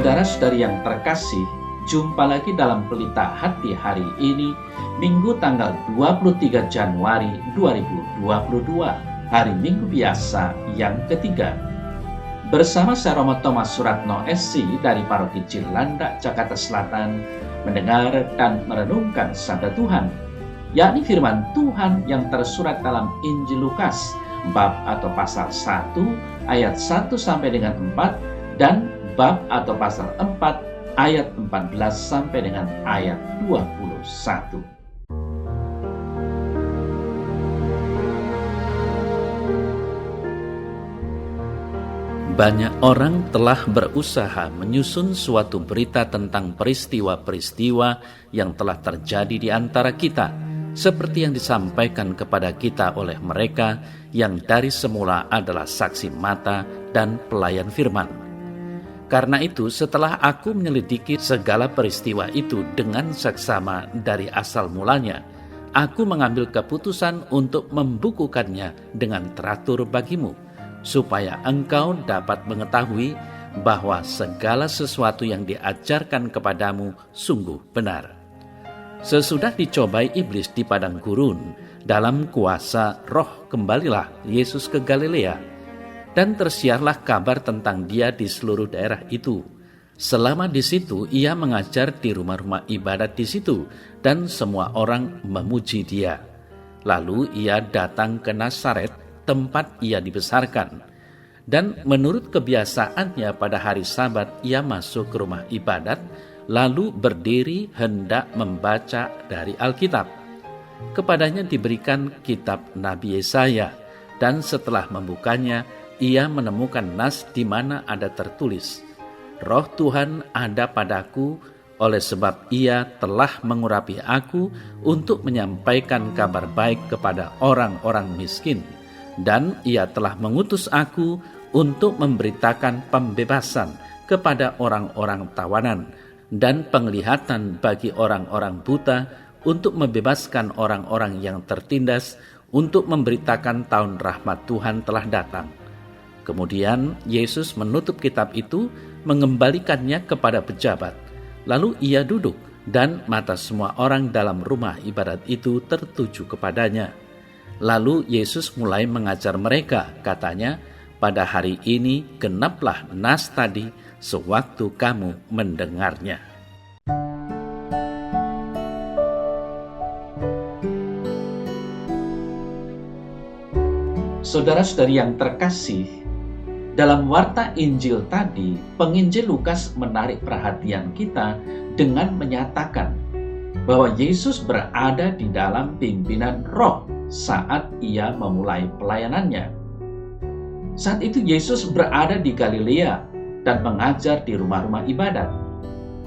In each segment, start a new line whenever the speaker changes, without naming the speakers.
Saudara-saudari yang terkasih, jumpa lagi dalam Pelita Hati hari ini, Minggu tanggal 23 Januari 2022, hari Minggu biasa yang ketiga. Bersama saya Romo Thomas Suratno SC dari Paroki Cilandak, Jakarta Selatan, mendengar dan merenungkan sabda Tuhan, yakni firman Tuhan yang tersurat dalam Injil Lukas, bab atau pasal 1, ayat 1 sampai dengan 4, dan bab atau pasal 4, ayat 14 sampai dengan ayat 21.
Banyak orang telah berusaha menyusun suatu berita tentang peristiwa-peristiwa yang telah terjadi di antara kita, seperti yang disampaikan kepada kita oleh mereka yang dari semula adalah saksi mata dan pelayan firman. Karena itu, setelah aku menyelidiki segala peristiwa itu dengan seksama dari asal mulanya, aku mengambil keputusan untuk membukukannya dengan teratur bagimu, supaya engkau dapat mengetahui bahwa segala sesuatu yang diajarkan kepadamu sungguh benar. Sesudah dicobai iblis di padang gurun, dalam kuasa Roh kembalilah Yesus ke Galilea, dan tersiarlah kabar tentang Dia di seluruh daerah itu. Selama di situ, Ia mengajar di rumah-rumah ibadat di situ, dan semua orang memuji Dia. Lalu Ia datang ke Nazaret, tempat Ia dibesarkan. Dan menurut kebiasaannya pada hari Sabat, Ia masuk ke rumah ibadat, lalu berdiri hendak membaca dari Alkitab. Kepadanya diberikan kitab Nabi Yesaya, dan setelah membukanya, Ia menemukan nas di mana ada tertulis, Roh Tuhan ada padaku, oleh sebab Ia telah mengurapi aku untuk menyampaikan kabar baik kepada orang-orang miskin. Dan Ia telah mengutus aku untuk memberitakan pembebasan kepada orang-orang tawanan dan penglihatan bagi orang-orang buta, untuk membebaskan orang-orang yang tertindas, untuk memberitakan tahun rahmat Tuhan telah datang. Kemudian Yesus menutup kitab itu, mengembalikannya kepada pejabat. Lalu Ia duduk, dan mata semua orang dalam rumah ibadat itu tertuju kepadanya. Lalu Yesus mulai mengajar mereka, katanya, pada hari ini genaplah nas tadi sewaktu kamu mendengarnya.
Saudara-saudari yang terkasih, dalam warta Injil tadi, penginjil Lukas menarik perhatian kita dengan menyatakan bahwa Yesus berada di dalam pimpinan Roh saat Ia memulai pelayanannya. Saat itu Yesus berada di Galilea dan mengajar di rumah-rumah ibadat.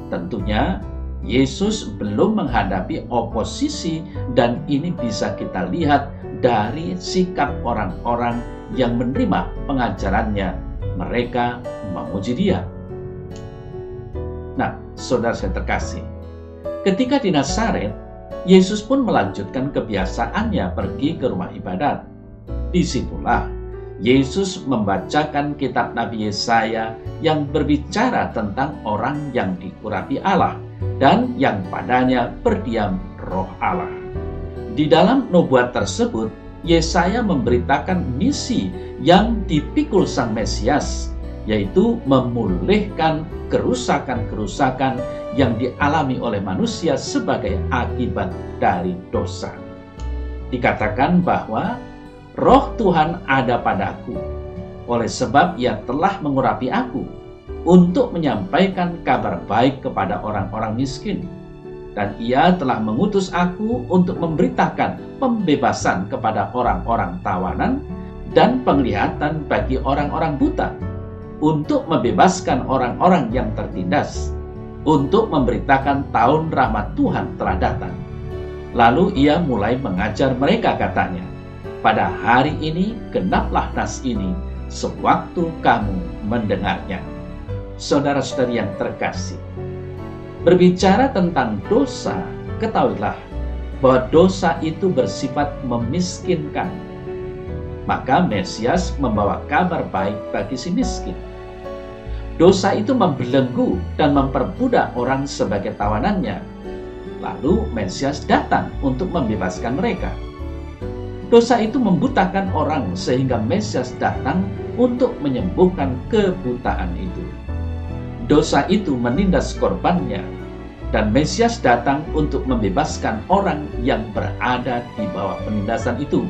Tentunya Yesus belum menghadapi oposisi, dan ini bisa kita lihat dari sikap orang-orang yang menerima pengajarannya. Mereka memuji Dia. Nah, saudara saya terkasih, ketika di Nazaret, Yesus pun melanjutkan kebiasaannya pergi ke rumah ibadat. Disitulah Yesus membacakan kitab Nabi Yesaya yang berbicara tentang orang yang diurapi Allah dan yang padanya berdiam Roh Allah. Di dalam nubuat tersebut, Yesaya memberitakan misi yang dipikul Sang Mesias, yaitu memulihkan kerusakan-kerusakan yang dialami oleh manusia sebagai akibat dari dosa. Dikatakan bahwa Roh Tuhan ada padaku, oleh sebab Ia telah mengurapi aku untuk menyampaikan kabar baik kepada orang-orang miskin. Dan Ia telah mengutus aku untuk memberitakan pembebasan kepada orang-orang tawanan dan penglihatan bagi orang-orang buta, untuk membebaskan orang-orang yang tertindas, untuk memberitakan tahun rahmat Tuhan telah datang. Lalu Ia mulai mengajar mereka, katanya, pada hari ini genaplah nas ini sewaktu kamu mendengarnya. Saudara-saudari yang terkasih, berbicara tentang dosa, ketahuilah bahwa dosa itu bersifat memiskinkan. Maka Mesias membawa kabar baik bagi si miskin. Dosa itu membelenggu dan memperbudak orang sebagai tawanannya. Lalu Mesias datang untuk membebaskan mereka. Dosa itu membutakan orang sehingga Mesias datang untuk menyembuhkan kebutaan itu. Dosa itu menindas korbannya, dan Mesias datang untuk membebaskan orang yang berada di bawah penindasan itu.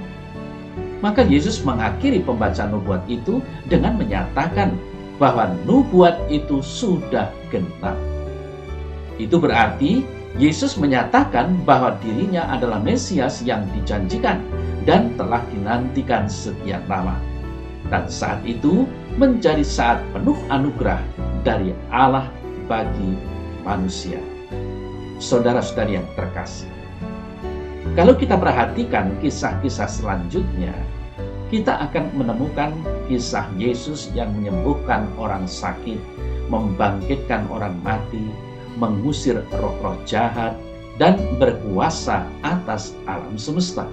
Maka Yesus mengakhiri pembacaan nubuat itu dengan menyatakan bahwa nubuat itu sudah genap. Itu berarti Yesus menyatakan bahwa dirinya adalah Mesias yang dijanjikan dan telah dinantikan sekian lama. Dan saat itu menjadi saat penuh anugerah dari Allah bagi manusia. Saudara-saudari yang terkasih, kalau kita perhatikan kisah-kisah selanjutnya, kita akan menemukan kisah Yesus yang menyembuhkan orang sakit, membangkitkan orang mati, mengusir roh-roh jahat, dan berkuasa atas alam semesta.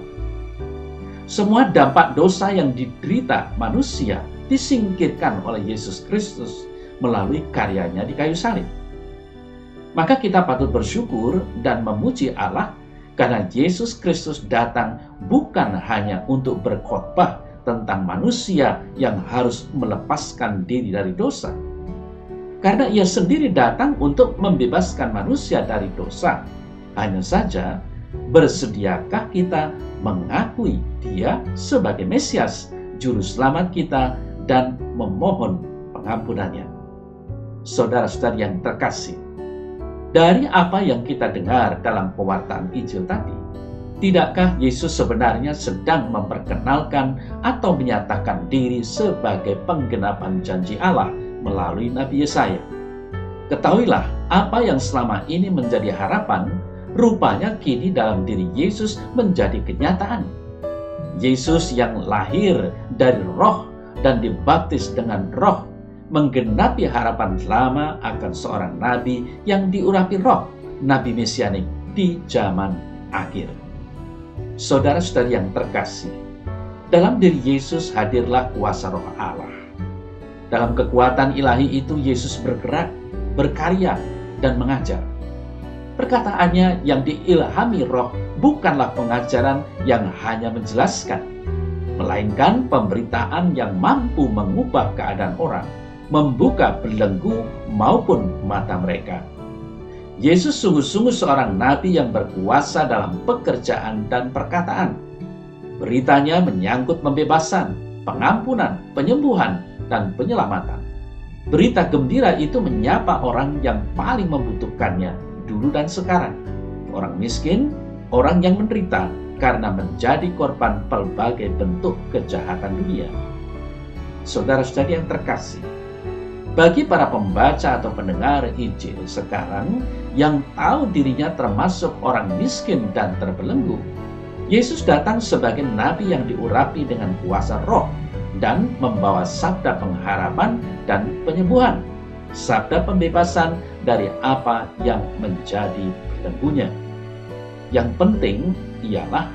Semua dampak dosa yang diderita manusia disingkirkan oleh Yesus Kristus melalui karyanya di kayu salib. Maka kita patut bersyukur dan memuji Allah karena Yesus Kristus datang bukan hanya untuk berkhotbah tentang manusia yang harus melepaskan diri dari dosa. Karena ia sendiri datang untuk membebaskan manusia dari dosa. Hanya saja, bersediakah kita mengakui Dia sebagai Mesias, Juru Selamat kita, dan memohon pengampunannya? Saudara-saudari yang terkasih, dari apa yang kita dengar dalam pewartaan Injil tadi, tidakkah Yesus sebenarnya sedang memperkenalkan atau menyatakan diri sebagai penggenapan janji Allah melalui Nabi Yesaya? Ketahuilah, apa yang selama ini menjadi harapan, rupanya kini dalam diri Yesus menjadi kenyataan. Yesus yang lahir dari Roh dan dibaptis dengan Roh menggenapi harapan lama akan seorang nabi yang diurapi Roh, nabi mesianik di zaman akhir. Saudara-saudari yang terkasih, dalam diri Yesus hadirlah kuasa Roh Allah. Dalam kekuatan ilahi itu Yesus bergerak, berkarya, dan mengajar. Perkataannya yang diilhami Roh bukanlah pengajaran yang hanya menjelaskan, melainkan pemberitaan yang mampu mengubah keadaan orang, membuka belenggu maupun mata mereka. Yesus sungguh-sungguh seorang nabi yang berkuasa dalam pekerjaan dan perkataan. Beritanya menyangkut pembebasan, pengampunan, penyembuhan, dan penyelamatan. Berita gembira itu menyapa orang yang paling membutuhkannya dulu dan sekarang. Orang miskin, orang yang menderita karena menjadi korban pelbagai bentuk kejahatan dunia. Saudara-saudari yang terkasih, bagi para pembaca atau pendengar Injil sekarang yang tahu dirinya termasuk orang miskin dan terbelenggu, Yesus datang sebagai nabi yang diurapi dengan kuasa Roh dan membawa sabda pengharapan dan penyembuhan, sabda pembebasan dari apa yang menjadi belenggunya. Yang penting ialah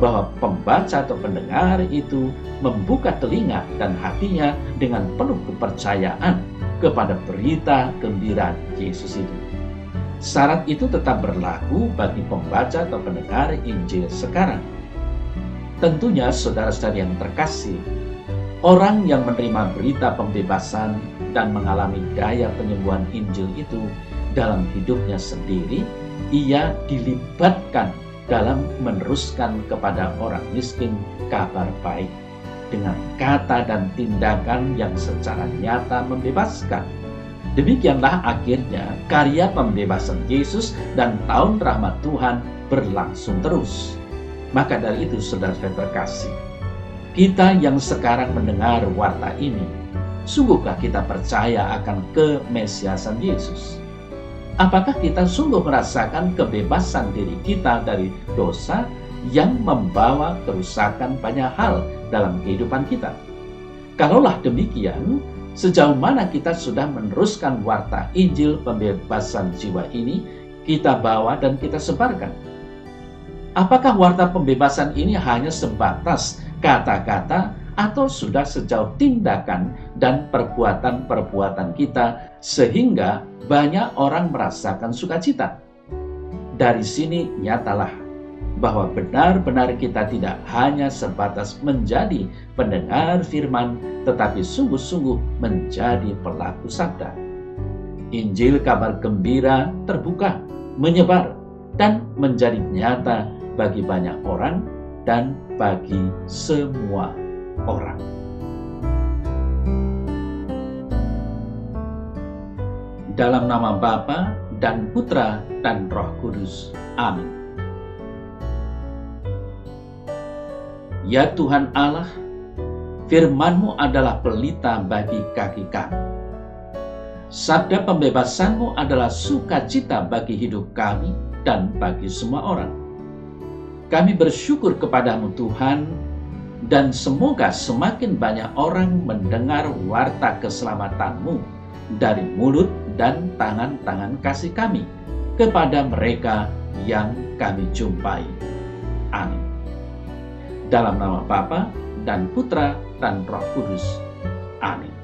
bahwa pembaca atau pendengar itu membuka telinga dan hatinya dengan penuh kepercayaan kepada berita gembira Yesus itu. Syarat itu tetap berlaku bagi pembaca atau pendengar Injil sekarang. Tentunya saudara-saudari yang terkasih, orang yang menerima berita pembebasan dan mengalami daya penyembuhan Injil itu dalam hidupnya sendiri, ia dilibatkan dalam meneruskan kepada orang miskin kabar baik dengan kata dan tindakan yang secara nyata membebaskan. Demikianlah akhirnya karya pembebasan Yesus dan tahun rahmat Tuhan berlangsung terus. Maka dari itu saudara-saudara terkasih, kita yang sekarang mendengar warta ini, sungguhkah kita percaya akan kemesiasan Yesus? Apakah kita sungguh merasakan kebebasan diri kita dari dosa yang membawa kerusakan banyak hal dalam kehidupan kita? Kalaulah demikian, sejauh mana kita sudah meneruskan warta Injil pembebasan jiwa ini kita bawa dan kita sebarkan? Apakah warta pembebasan ini hanya sebatas kata-kata atau sudah sejauh tindakan dan perbuatan-perbuatan kita sehingga banyak orang merasakan sukacita. Dari sini nyatalah bahwa benar-benar kita tidak hanya sebatas menjadi pendengar firman, tetapi sungguh-sungguh menjadi pelaku sabda. Injil kabar gembira terbuka, menyebar, dan menjadi nyata bagi banyak orang dan bagi semua orang. Dalam nama Bapa dan Putra dan Roh Kudus. Amin. Ya Tuhan Allah, firman-Mu adalah pelita bagi kaki kami. Sabda pembebasan-Mu adalah sukacita bagi hidup kami dan bagi semua orang. Kami bersyukur kepada-Mu Tuhan, dan semoga semakin banyak orang mendengar warta keselamatan-Mu dari mulut dan tangan-tangan kasih kami kepada mereka yang kami jumpai. Amin. Dalam nama Bapa dan Putra dan Roh Kudus. Amin.